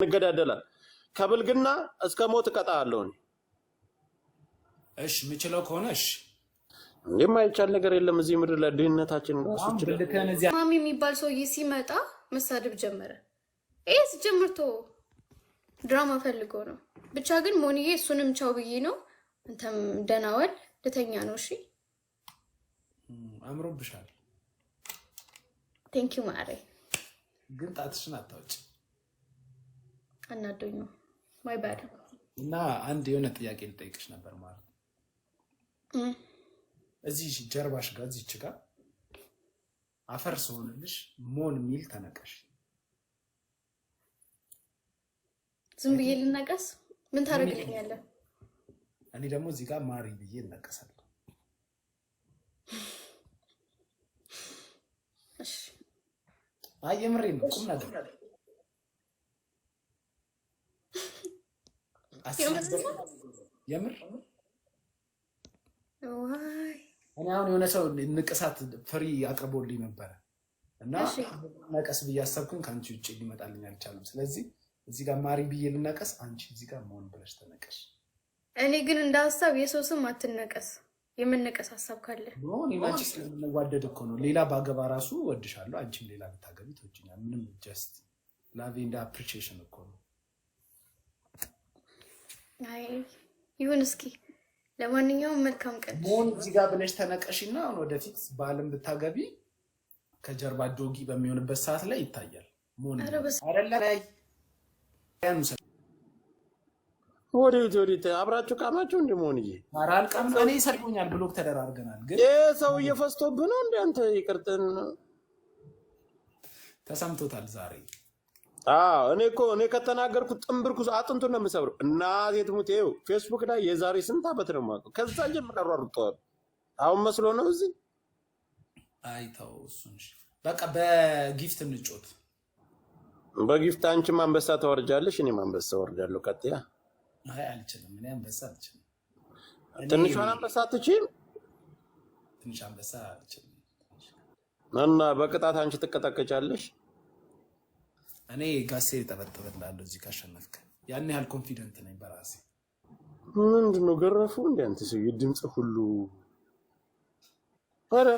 እንገዳደላል ከብልግና እስከ ሞት እቀጣለሁ። እሺ ምችለው ከሆነ እሺ የማይቻል ነገር የለም እዚህ ምድር ላይ ድህነታችን ራሱ ይችላል። ማሚ የሚባል ሰውዬ ሲመጣ መሳደብ ጀመረ። ኤስ ጀምርቶ ድራማ ፈልጎ ነው። ብቻ ግን ሞኒዬ እሱንም ቻው ብዬ ነው። አንተም ደህና ዋል። ልተኛ ነው። እሺ አምሮብሻል። ቴንክ ዩ ማሬ። ግን ጣትሽን አታውጭ። አናዶኝ ነው ማይ ባድ። እና አንድ የሆነ ጥያቄ ልጠይቅሽ ነበር ማለት ነው። እዚህ ጀርባሽ ጋር እዚች ጋር አፈር ሰውንልሽ ሞን ሚል ተነቀሽ። ዝም ብዬ ልነቀስ? ምን ታረግልኛለህ? እኔ ደግሞ እዚህ ጋር ማሪ ብዬ እነቀሳለሁ። እሺ አይ የምሬን ነው ቁም ነገር የምር ዋይ እኔ አሁን የሆነ ሰው ንቅሳት ፍሪ አቅርቦልኝ ነበር እና ነቀስ ብዬ አሰብኩኝ ከአንቺ ውጭ ሊመጣልኝ አልቻለም። ስለዚህ እዚህ ጋር ማሪ ብዬ ልነቀስ፣ አንቺ እዚህ ጋር መሆን ብለሽ ተነቀሽ። እኔ ግን እንደ ሀሳብ የሰው ስም አትነቀስ። የምንነቀስ ሀሳብ ካለ ነው እኔ አንቺ ስለምንዋደድ እኮ ነው። ሌላ ባገባ ራሱ ወድሻለሁ፣ አንቺም ሌላ ብታገቢ ትወጂኛለሽ። ምንም ጀስት ላቭ ኤንድ አፕሪሺዬሽን እኮ ነው። አይ ይሁን እስኪ ለማንኛውም መልካም ቀን። ሞን እዚህ ጋር ብለሽ ተነቀሽና አሁን ወደፊት ባለም ብታገቢ ከጀርባ ዶጊ በሚሆንበት ሰዓት ላይ ይታያል። ሞን አይደለ ላይ ወዴት አብራችሁ ቃማችሁ እንደ ሞንዬ አራል ቃም እኔ ሰልኩኛል። ብሎክ ተደራርገናል። ግን ሰው እየፈስቶብህ ነው እንደ አንተ ይቅርተን ተሰምቶታል ዛሬ። እኔ ከተናገርኩት ጥምብርኩ አጥንቱን ነው የምሰብረው። እናቴ ትሙት ይኸው ፌስቡክ ላይ የዛሬ ስንት ዓመት ነው የማውቀው። ከዛ ጀምሮ አሯሩጠዋል። አሁን መስሎ ነው እዚህ አይተው እሱን በቃ በጊፍት እንጮት። በጊፍት አንቺም አንበሳ ታወርጃለሽ፣ እኔም አንበሳ ወርዳለሁ። ቀጥያ አይ አልችልም። እኔ አንበሳ አልችልም። ትንሿን አንበሳ አትችይም? ትንሽ አንበሳ አልችልም። እና በቅጣት አንቺ ትቀጠቀጫለሽ። እኔ ጋሴ ተበጥበላለሁ እዚህ ካሸነፍክ። ያን ያህል ኮንፊደንት ነኝ በራሴ። ምንድነው ገረፉ እንደ አንተ ሰው ድምጽ ሁሉ አረ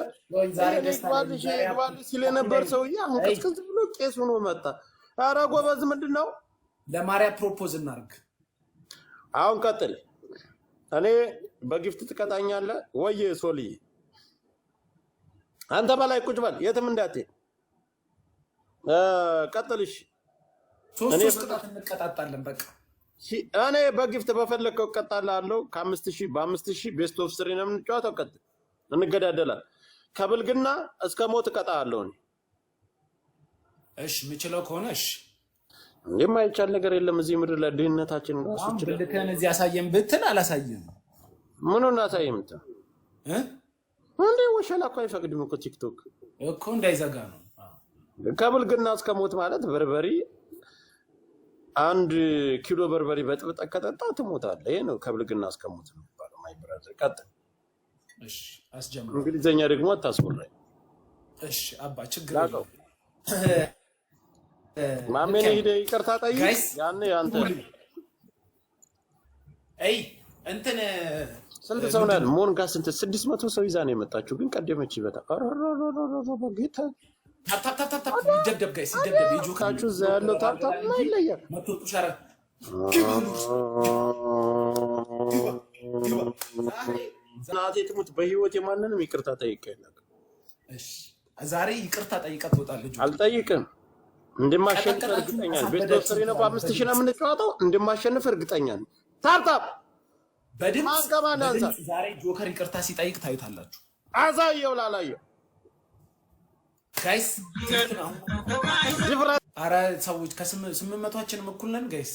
ዛሬ ደስታለሽ ሲል ነበር ሰውዬ። አሁን ቅዝቅዝ ብሎ ቄስ ሆኖ መጣ። አረ ጎበዝ ምንድነው? ለማርያም ፕሮፖዝ እናርግ። አሁን ቀጥል። እኔ በጊፍት ትቀጣኛለህ ወይ ሶልዬ? አንተ በላይ ቁጭ በል የትም እንዳትሄድ። ቀጥልሽ። ሶስት ቅጣት እንቀጣጣለን በቃ። እኔ በጊፍት በፈለከው እቀጣላለሁ። በ5000 ቤስት ኦፍ 3 ነው የምንጫወተው። ቀጥል፣ እንገዳደላለን። ከብልግና እስከ ሞት እቀጣለሁ። እሺ ምችለው ከሆነ እሺ። የማይቻል ነገር የለም እዚህ ምድር ላይ ድህነታችን ራሱ ይችላል። ብልከን እዚህ ያሳየን ብትል አላሳየም። ምኑን አሳየም እንዴ? ወሸላ እኮ አይፈቅድም እኮ ቲክቶክ እኮ እንዳይዘጋ ነው። ከብልግና እስከ ሞት ማለት በርበሪ 1 ኪሎ በርበሪ በጥብጠህ ከጠጣ ትሞታለህ። ይሄ ነው ከብልግና እስከ ሞት ነው የሚባለው። ማይ ብራዘር ቀጥል። እሺ አስጀምር። እንግሊዘኛ ደግሞ አታስወራኝ። እሺ አባ ችግር የለም። ማሜ ሄደህ ይቅርታ ጠይቅ። ያኔ አንተ አይ እንትን ስንት ሰው ነው ያለው? ሞን ጋር ስንት 600 ሰው ይዛ ነው የመጣችው። ግን ቀደመች ይበታ ጌታ ታፕ ይደብደብ ጋይስ ይደብደብ። ይጆካችሁ እዛ ያለው ታፕ ነው ይለያል። መቶ ሻራ እናቴ ትሙት በህይወት የማንንም ይቅርታ ጠይቀኝ። እሺ ዛሬ ይቅርታ ጠይቀህ ትወጣለህ። አልጠይቅም። እንደማሸንፍ እርግጠኛ ነኝ። ቤት ወስሪ ነው በ5000 ነው የምንጫወተው። እንደማሸንፍ እርግጠኛ ነኝ። ታፕ በድምጽ ዛሬ ጆከር ይቅርታ ሲጠይቅ ታዩታላችሁ። አሳየው ላላየው ጋይስ። አረ ሰዎች ከ800ችንም እኩል ነን ጋይስ።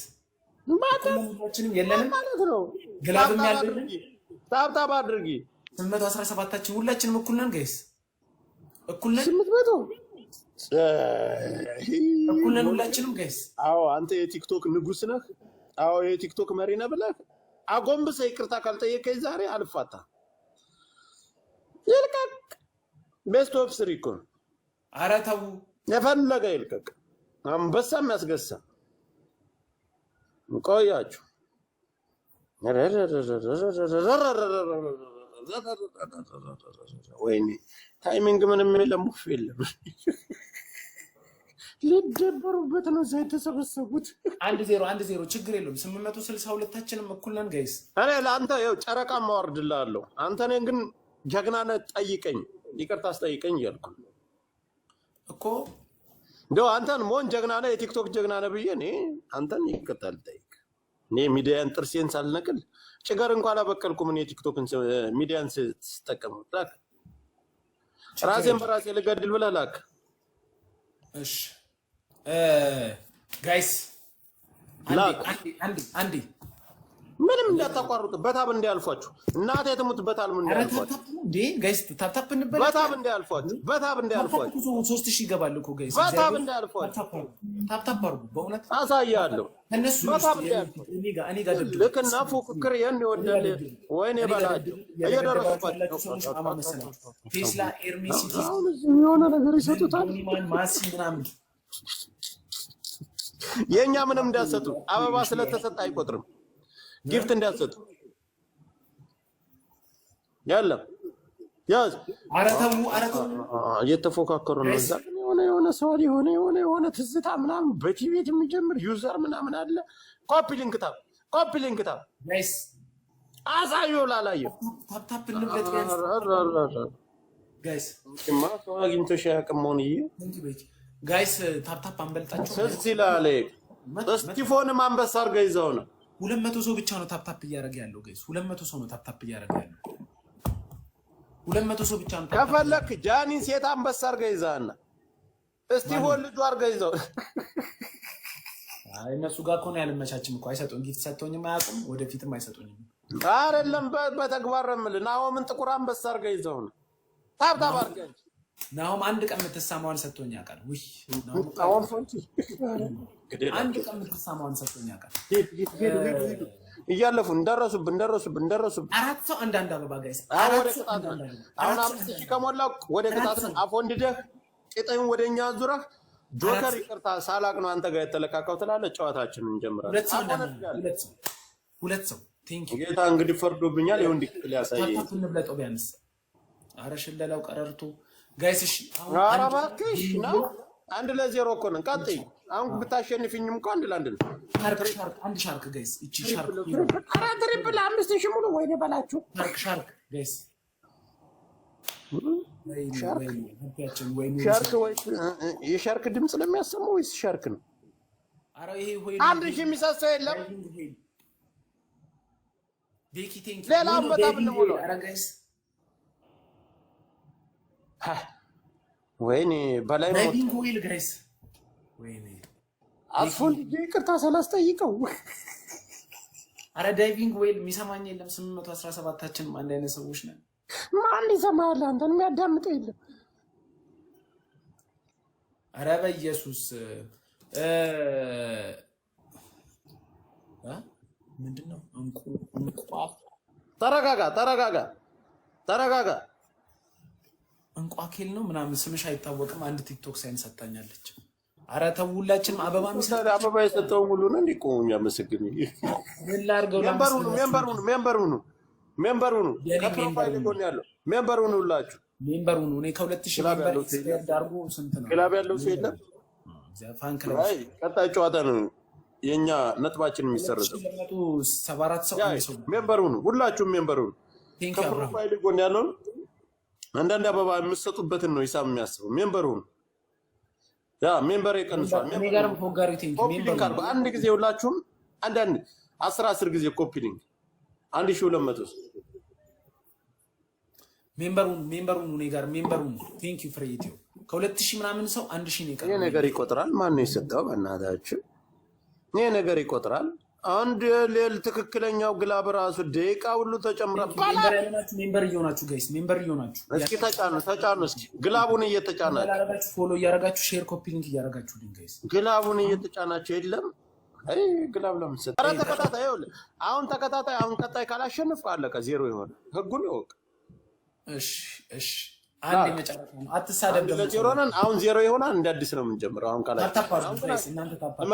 ማታችንም የለንም ማለት ነው። ግላብም ያለን ታፕ አድርጊ። 817ችን ሁላችንም እኩል ነን ጋይስ። እኩል ነን 800 እኩል ነን ሁላችንም ጋይስ። አዎ አንተ የቲክቶክ ንጉስ ነህ። አዎ የቲክቶክ መሪ ነህ ብለህ አጎንብሰህ ይቅርታ ካልጠየቀኝ ዛሬ አልፋታ። ይልቀቅ። ቤስት ኦፍ 3 እኮ ኧረ ተው የፈለገ ይልቀቅ። አንበሳ የሚያስገሳ ቆያችሁ ወይኔ ታይሚንግ ምንም የለም ሙፍ የለም ሊደበሩበት ነው እዛ የተሰበሰቡት 1-0 ችግር የለውም 862ታችንም እኩል ነን ጋይስ እኔ ለአንተ ይኸው ጨረቃ ማወርድልሃለሁ አንተ እኔን ግን ጀግናነት ጠይቀኝ ይቅርታ አስጠይቀኝ እያልኩ እኮ እንደው አንተን ሞን ጀግና ነህ የቲክቶክ ጀግና ነህ ብዬ እኔ አንተን ይቅርታል ጠይቅ እኔ ሚዲያን ጥርሴን ሳልነቅል ጭገር እንኳን አላበቀልኩም እኔ ቲክቶክን ሚዲያን ስጠቀም ታክ ራሴን በራሴ ልገድል ብለህ ላክ እሺ ጋይስ አንዴ ምንም እንዳታቋርጡ በታብ እንዲያልፏችሁ እናቴ ትሙት በታብ እንዲያልፏችሁ እንዴ ጋይስ ታፕ እንበል በታብ እንዲያልፏችሁ 3000 ይገባል እኮ ጋይስ በታብ እንዲያልፏችሁ ታፕ አርጉ በእውነት አሳያለሁ እነሱ እኔ ጋር ልክና ፉክክር ያን ይወዳል ወይኔ ባላችሁ እየደረሱባችሁ ቴስላ ኤርሚ ሲቲ የሆነ ነገር ይሰጡታል ማሲ ምናምን የኛ ምንም እንዳሰጡ አበባ ስለተሰጠ አይቆጥርም ጊፍት እንዳሰጡ ያለም ያዝ አረተው እየተፎካከሩ ነው እዛ የሆነ ሰው የሆነ ትዝታ ምናምን በቲቪት የሚጀምር ዩዘር ምናምን አለ ኮፒ ሊንክ ታብ ናይስ አሳዩ ላላየው ታፕ እንብለት ጋይስ ማቶ አግኝቶሽ ያቀመውን ጋይስ ታፕ አንበልጣቸው ስለዚህ ላለ ስቲፎንም አንበሳ አርገ ይዘው ነው 200 ሰው ብቻ ነው ታፕ እያደረገ ያለው ጋይስ 200 ሰው ነው ታፕ እያደረገ ያለው 200 ሰው ብቻ ነው ከፈለክ ጃኒን ሴት አንበሳ አርገ ይዛና ስቲፎን ልጅ አርገ ይዘው አይ እነሱ ጋር ኮን ያለመቻችም እኮ አይሰጡኝ ጊፍት ሰጥቶኝም አያውቁም ወደፊትም አይሰጡኝም አይደለም በተግባር ረምል ናሆምን ጥቁር አንበሳ አርገ ይዘው ነው ታፕ አርገ ናሆም አንድ ቀን የምትሳማውን ሰጥቶኝ ያውቃል ውይ አንድ ቀን የምትሳማውን ሰጥቶኝ ያውቃል እያለፉ እንደረሱብን አራት ሰው አንዳንድ አበባ ጋይስ አሁን 5000 ከሞላ ወደ ቅጣት አፎ እንድደህ ቂጠኝ ወደኛ ዙረህ ጆከር ይቅርታ ሳላቅ ነው አንተ ጋር የተለካካው ትላለህ ጨዋታችንን እንጀምራለን ሁለት ሰው ቴንክ ዩ ጌታ እንግዲህ ፈርዶብኛል ይሁን ዲክል ያሳየኝ ታቱን ብለጠው ቢያንስ አረሽለላው ቀረርቱ ጋይስ እሺ ኧረ እባክሽ ነው 1-0 እኮ ነን ቀጥይ አሁን ብታሸንፊኝም እኮ 1-1 ነው አንድ ሻርክ ጋይስ እቺ ሻርክ ኧረ ትሪፕል 5000 ሙሉ ወይኔ በላችሁ ሻርክ ጋይስ ሻርክ ወይ የሻርክ ድምጽ ነው የሚያሰማው ወይስ ሻርክ ነው ኧረ ይሄ ሆይ 1000 የሚሳሰው የለም ዴኪ ቴንክ ሌላ በጣም ነው ኧረ ጋይስ ወይኔ በላይ ነው ዳይቪንግ ዌል ጋይስ ወይኔ አፉን ይቅርታ ሰላስጠይቀው አረ ዳይቪንግ ዌል የሚሰማኝ የለም 817ታችን አንድ አይነት ሰዎች ነን ማን ይሰማል አንተን የሚያዳምጠው የለም አረ በኢየሱስ ምንድነው እንቁ ተረጋጋ እንቋኬል ነው ምናምን ስምሽ አይታወቅም አንድ ቲክቶክ ሳይን ሰጣኛለች አረ ተውላችን አበባ ሚሰጥ አበባ የሰጠው ሙሉ ነው እንዲቆኛ መስግኝ ምን ላርገው ሜምበሩ ነው ከፕሮፋይል ጎን ያለው ሜምበሩ ነው ሁላችሁ ሜምበሩ ነው እኔ ከ2000 ሜምበር ዳርጎ ስንት ነው ክላብ ያለው ሰው የለም ፋን ክለብ አይ ቀጣይ ጨዋታ ነው የኛ ነጥባችን የሚሰረዘው 74 ሰው ሜምበሩ ነው ሁላችሁም ሜምበሩ ነው ከፕሮፋይል ጎን ያለው አንዳንድ አበባ የምትሰጡበትን ነው ሂሳብ የሚያስበው ሜምበሩ ነው ያ ሜምበር ይቀንሳል እኔ ጋርም ፎጋሪ ቲንክ ሜምበር አንድ ጊዜ ሁላችሁም አንዳንድ 10 ጊዜ ኮፒ ሊንክ 1200 ሜምበሩ እኔ ጋር ሜምበሩ ቴንክ ዩ ፍሬ ኢትዮ ከ2000 ምናምን ሰው 1000 ነው ይቀር ይሄ ነገር ይቆጥራል ማን ነው የሰጠው በእናታችሁ ይሄ ነገር ይቆጥራል አንድ ሌል ትክክለኛው ግላብ ራሱ ደቂቃ ሁሉ ተጨምሯል ሜምበር እየሆናችሁ ጋይስ ሜምበር እየሆናችሁ እስኪ ተጫኑ እስኪ ግላቡን እየተጫናችሁ ያላረጋችሁ ፎሎ እያረጋችሁ ሼር ኮፒ ሊንክ እያረጋችሁ ጋይስ ግላቡን እየተጫናችሁ የለም አይ ግላብ ለምን ሰጠ ኧረ ተከታታይ ይኸውልህ አሁን ተከታታይ አሁን ቀጣይ ካላሸነፍኩ አለቀ ዜሮ ይሆን ህጉን ይወቅ እሺ አንድ መጨረሻ ነው አትሳደብ ዜሮ ነን አሁን ዜሮ ይሆናል እንደ አዲስ ነው የምንጀምረው አሁን ካላችሁ ታፓሩ ጋይስ እናንተ ታፓሩ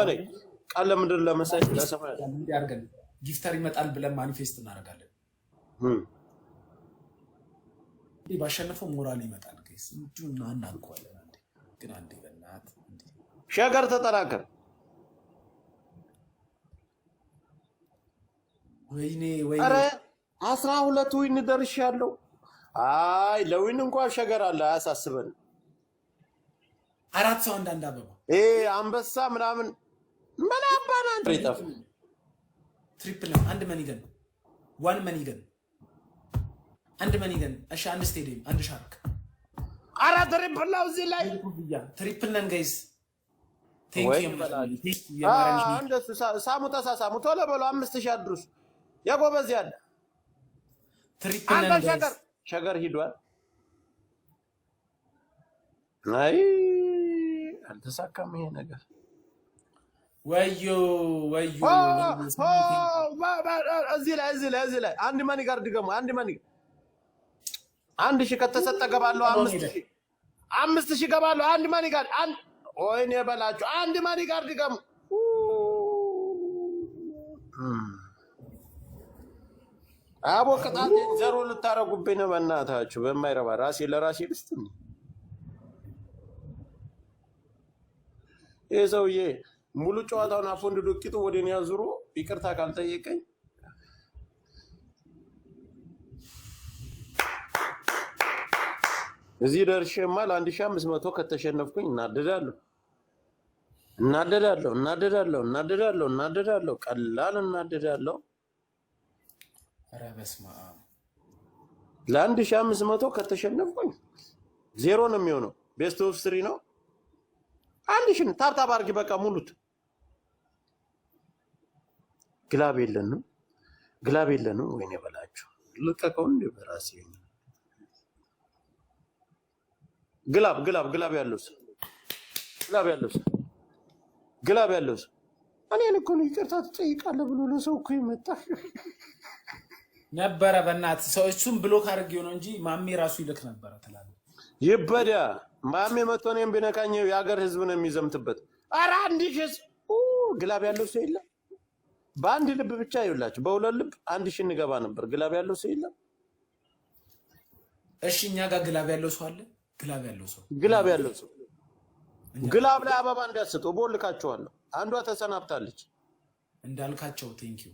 ቃል ለምድር ለመሳይ ለሰማይ እንዲህ አድርገን ጊፍተር ይመጣል ብለን ማኒፌስት እናደርጋለን። ባሸነፈው ሞራል ይመጣል። ጋይስ እንጁና እናልኳለን። አንዴ ግን አንዴ በእናት ሸገር ተጠናከር። ወይኔ ኧረ 12 ዊን ደርሻለሁ። አይ ለዊን እንኳን ሸገር አለ አያሳስበን። 4 ሰው አንዳንድ አበባ አንበሳ ምናምን ምን አባና ትሪጣፍ ትሪፕል አንድ መኒገን ዋን መኒገን አንድ መኒገን እሺ አንድ ስቴዲየም አንድ ሻርክ አራ ትሪፕል ነው እዚህ ላይ ትሪፕል ነን ጋይስ ቴንክ ዩ አንድ ሳሙ ተሳሳሙ ቶሎ በሉ 5000 አድርሱ ያጎበዝ ያለ ትሪፕል ነን ጋይስ ሸገር ሂዷል አይ አልተሳካም ይሄ ነገር ወዮ እዚህ ላይ አንድ ማኒ ጋር ድገሙ አንድ ማኒ 1000 ከተሰጠ ገባለሁ 5000 ገባለሁ አንድ ማኒ ጋር አንድ ወይኔ በላችሁ አንድ ማኒ ጋር ድገሙ አቦ ቅጣት ዘሩ ልታረጉብኝ ነው በእናታችሁ በማይረባ ራሴ ለራሴ ልስጥ ይሄ ሰውዬ ሙሉ ጨዋታውን አፎንድዶ ቂጡ ወደኔ ያዙሮ ይቅርታ ካልጠየቀኝ እዚህ ደርሼማ ለ1500 ከተሸነፍኩኝ እናደዳለሁ ቀላል እናደዳለሁ ኧረ በስመ አብ ለ1500 ከተሸነፍኩኝ ዜሮ ነው የሚሆነው ቤስት ኦፍ 3 ነው አንድሽን ታብታብ አድርጊ በቃ ሙሉት ግላብ የለንም ወይኔ በላችሁ ልቀቀው እንደ በራሴ ግላብ ያለው ሰው እኔን እኮ ነው ይቅርታ ትጠይቃለህ ብሎ ለሰው እኮ ይመጣ ነበረ በእናትህ ሰው እሱም ብሎክ አድርጌው ነው እንጂ ማሜ ራሱ ይልክ ነበረ ትላለህ ይበዳ ማሜ መጥቶ እኔን ቢነካኝ የሀገር ህዝብ ነው የሚዘምትበት ኧረ አንድሽስ ግላብ ያለው ሰው የለም በአንድ ልብ ብቻ ይውላችሁ በሁለት ልብ 1000 እንገባ ነበር ግላብ ያለው ሰው የለም እሺ እኛ ጋር ግላብ ያለው ሰው አለ ግላብ ያለው ሰው ግላብ ላይ አበባ እንዳትሰጡ ቦልካቸዋለሁ አንዷ ተሰናብታለች እንዳልካቸው ቴንክ ዩ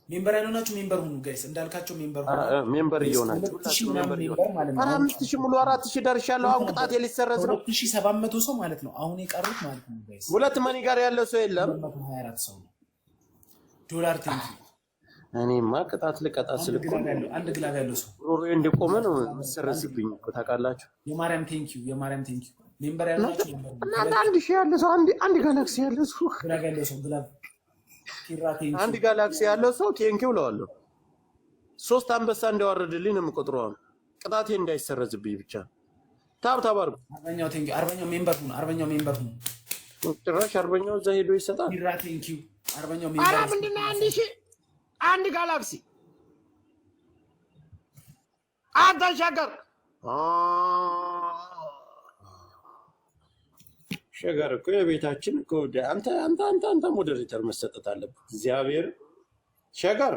ሜምበር ያልሆናችሁ ሜምበር ሁኑ ጋይስ እንዳልካቸው ሜምበር ሁኑ ሜምበር እየሆናችሁ 5000 ሙሉ 4000 ደርሻለሁ አሁን ቅጣት ሊሰረዝ ነው 2700 ሰው ማለት ነው አሁን የቀሩት ማለት ነው ጋይስ ሁለት ማኒ ጋር ያለው ሰው የለም 24 ሰው ዶላር ቴንክ ዩ እኔማ ቅጣት ልቀጣ ስልኩ አንድ ግላብ ያለው ሰው ሮሮ እንደቆመ ነው ሰረስብኝ እኮ ታውቃላችሁ የማርያም ቴንክ ዩ ሜምበር ያልሆናችሁ እና 1000 ያለው ሰው አንድ ጋላክሲ ያለው ሰው ግላብ ያለው ሰው ግላብ አንድ ጋላክሲ ያለው ሰው ቴንኪው ለዋለሁ 3 አንበሳ እንደዋረድልኝ ነው የምቆጥረው ቅጣቴ እንዳይሰረዝብኝ ብቻ ታብ አርጉ አርበኛው ሜምበር ሁኑ ጭራሽ አርበኛው እዛ ሄዶ ይሰጣል ቴንኪው አርበኛው ሜምበር ኧረ ምንድን ነው 1000 አንድ ጋላክሲ አንተ ሸገር ሸገር እኮ የቤታችን እኮ አንተ ሞዴሬተር መሰጠት አለብህ እግዚአብሔር ሸገር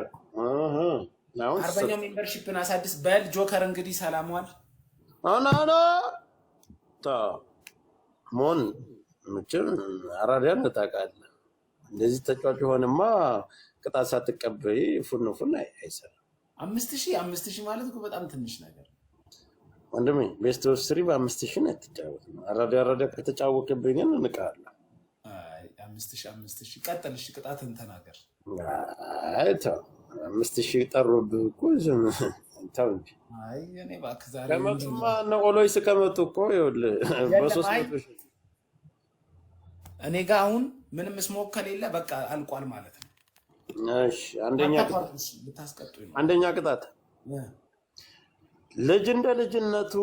አርበኛው ሜምበርሺፕን አሳድስ በል ጆከር እንግዲህ ሰላሟል አናና ሞን ምንም አራዳን ታውቃለህ እንደዚህ ተጫዋች ሆነማ ቅጣት ሳትቀበይ ፉን አይሰራም 5000 ማለት እኮ በጣም ትንሽ ነገር ወንድሜ ቤስት ኦፍ 3 በ5000 ነው ተጫወተ አራዳ ከተጫወቀብኝ እንቃለሁ አይ 5000 ቀጥልሽ ቅጣትን ተናገር አይታ 5000 ጠሩብህ እኮ ዝም ታው እንጂ አይ እኔ ባክ ዛሬ ከመጡማ ነው ኦሎይስ ከመጡ እኮ ይኸውልህ በ300 እኔ ጋር አሁን ምንም ስሞክ ከሌለ በቃ አልቋል ማለት ነው እሺ አንደኛ ቅጣት ልጅ እንደ ልጅነቱ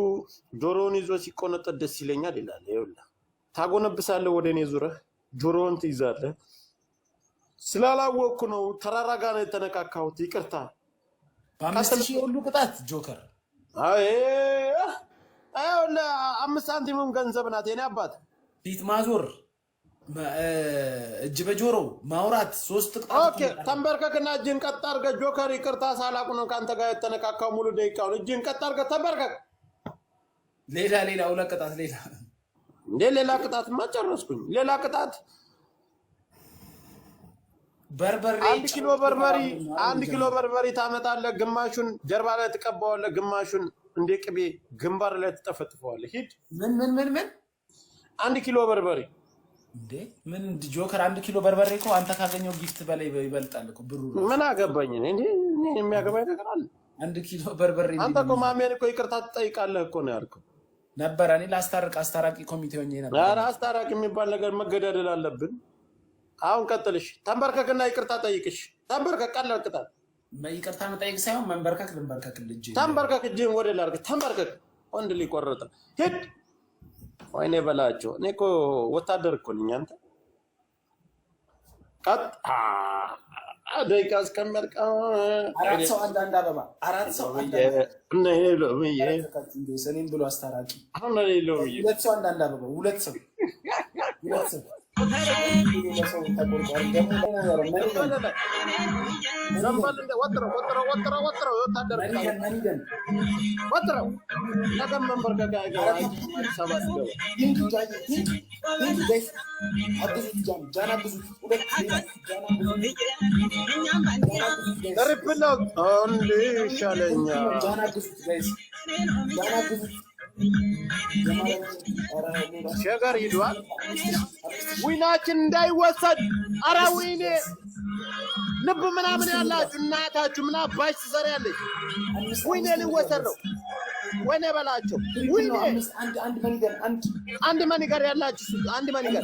ጆሮውን ይዞ ሲቆነጠጥ ደስ ይለኛል ይላል ይኸውልህ ታጎነብሳለህ ወደኔ ዙረህ ጆሮውን ትይዛለህ ስላላወቅኩ ነው ተራራ ጋር ነው የተነካካሁት ይቅርታ በ5000 ሁሉ ቅጣት ጆከር አይኸውልህ 5 ሳንቲምም ገንዘብ ናት የኔ አባት ፊት ማዞር እጅ በጆሮ ማውራት 3 ቅጣት። ኦኬ ተንበርከክና እጅን ቀጥ አድርገህ ጆከር ይቅርታ ሳላቁ ነው ካንተ ጋር የተነካካው ሙሉ ደቂቃውን እጅን ቀጥ አድርገህ ተንበርከክ። ሌላ ሁለት ቅጣት ሌላ ቅጣትማ ጨረስኩኝ። ሌላ ቅጣት በርበሬ 1 ኪሎ በርበሬ ታመጣለህ። ግማሹን ጀርባ ላይ ትቀባዋለህ፣ ግማሹን እንደ ቅቤ ግንባር ላይ ትጠፈጥፈዋለህ። ሂድ። ምን 1 ኪሎ በርበሬ እንዴ? ምን ጆከር 1 ኪሎ በርበሬ እኮ አንተ ካገኘው ጊፍት በላይ ይበልጣል እኮ ብሩ። ምን አገባኝ እንዴ? እኔ የሚያገባኝ ነገር አለ? 1 ኪሎ በርበሬ አንተ እኮ ማሜን እኮ ይቅርታ ትጠይቃለህ እኮ ነው ያልከው ነበር። እኔ አስታራቂ ኮሚቴ ሆኜ ነበር። ኧረ አስታራቂ የሚባል ነገር መገዳደል አለብን። አሁን ቀጥልሽ። ተንበርከክና ይቅርታ ጠይቅሽ። ተንበርከክ። ቀላል ቅጣት። ይቅርታ መጠየቅ ሳይሆን መንበርከክ ልንበርከክ ልጅ ተንበርከክ። እጅህን ወደ ላይ አድርገህ ተንበርከክ። ወንድ ሊቆረጥ ሂድ። ወይኔ በላቸው። እኔ እኮ ወታደር እኮ ነኝ። አንተ ቀጥ ደቂቃ እስከሚያልቅ 4 ሰው አንድ አበባ 4 ሰው እኔም ብሎ አስታራቂ 2 ሰው አንድ አበባ 2 ሰው ሸገር ሂዷል። ዊናችን እንዳይወሰድ። ኧረ ዊኔ ልብ ምናምን ያላችሁ እናታችሁ ምን አባሽ ትሰሪያለሽ? ዊኔ ሊወሰድ ነው። ወይኔ በላቸው። ዊኔ አንድ መኒገር ያላችሁ አንድ መኒገር